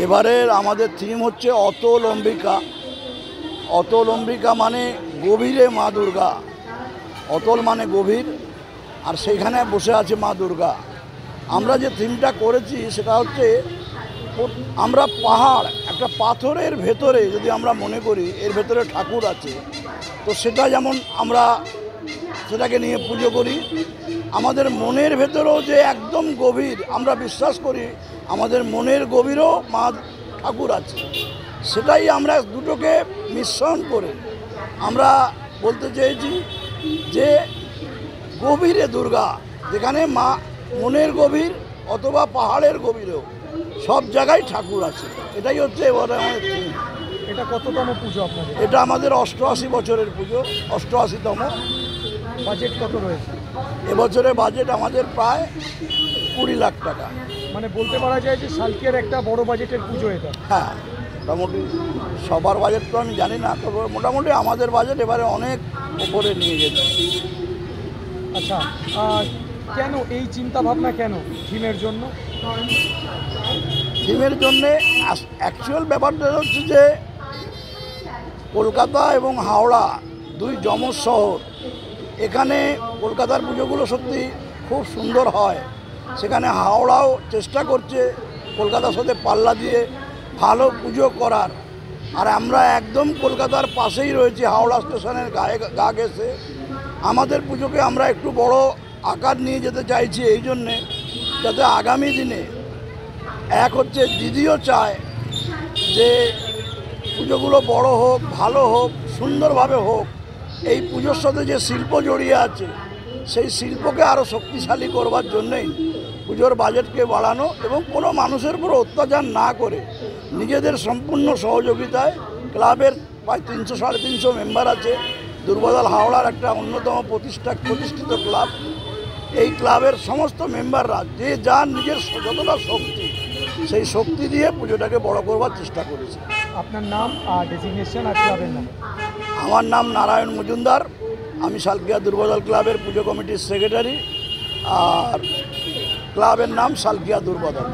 এবারের আমাদের থিম হচ্ছে অতল অম্বিকা। অতল অম্বিকা মানে গভীরে মা দুর্গা। অতল মানে গভীর, আর সেইখানে বসে আছে মা দুর্গা। আমরা যে থিমটা করেছি সেটা হচ্ছে আমরা পাহাড়, একটা পাথরের ভেতরে যদি আমরা মনে করি এর ভেতরে ঠাকুর আছে, তো সেটা যেমন আমরা সেটাকে নিয়ে পুজো করি। আমাদের মনের ভেতরেও যে একদম গভীর, আমরা বিশ্বাস করি আমাদের মনের গভীরেও মা ঠাকুর আছে। সেটাই আমরা দুটোকে মিশ্রণ করে আমরা বলতে চেয়েছি যে গভীরে দুর্গা, যেখানে মা মনের গভীর অথবা পাহাড়ের গভীরেও সব জায়গায় ঠাকুর আছে। এটাই হচ্ছে এবারে আমাদের থিম। এটা কততম পুজো আপনাদের? এটা আমাদের 88 বছরের পুজো, 88তম। বাজেট কত রয়েছে? এবছরে বাজেট আমাদের প্রায় 20 লাখ টাকা। মানে বলতে পারা যায় যে সালকিয়ার একটা বড় বাজেটের পুজো এটা। হ্যাঁ, মোটামুটি সবার বাজেট তো আমি জানি না, তবে মোটামুটি আমাদের বাজেট এবারে অনেক উপরে নিয়ে গেছে। আচ্ছা, কেন এই চিন্তা ভাবনা, কেন থিমের জন্য? থিমের জন্যে অ্যাকচুয়াল ব্যাপারটা হচ্ছে যে কলকাতা এবং হাওড়া দুই যমজ শহর। এখানে কলকাতার পুজোগুলো সত্যি খুব সুন্দর হয়, সেখানে হাওড়াও চেষ্টা করছে কলকাতার সাথে পাল্লা দিয়ে ভালো পুজো করার। আর আমরা একদম কলকাতার পাশেই রয়েছি, হাওড়া স্টেশনের গা ঘেঁষে। আমাদের পুজোকে আমরা একটু বড় আকার নিয়ে যেতে চাইছি, এই জন্যে যাতে আগামী দিনে এক হচ্ছে দিদিও চায় যে পুজোগুলো বড় হোক, ভালো হোক, সুন্দরভাবে হোক। এই পুজোর সাথে যে শিল্প জড়িয়ে আছে সেই শিল্পকে আরও শক্তিশালী করবার জন্যই পুজোর বাজেটকে বাড়ানো, এবং কোনো মানুষের উপর অত্যাচার না করে নিজেদের সম্পূর্ণ সহযোগিতায় ক্লাবের প্রায় 300-350 মেম্বার আছে। দুর্বদল হাওড়ার একটা অন্যতম প্রতিষ্ঠিত ক্লাব। এই ক্লাবের সমস্ত মেম্বাররা যে যার নিজের যতটা শক্তি, সেই শক্তি দিয়ে পুজোটাকে বড় করবার চেষ্টা করেছে। আপনার নাম আর ডেজিগনেশন আর ক্লাবের নাম? আমার নাম নারায়ণ মজুমদার, আমি সালকিয়া দুর্বদল ক্লাবের পুজো কমিটির সেক্রেটারি, আর ক্লাবের নাম সালকিয়া দুর্বদল।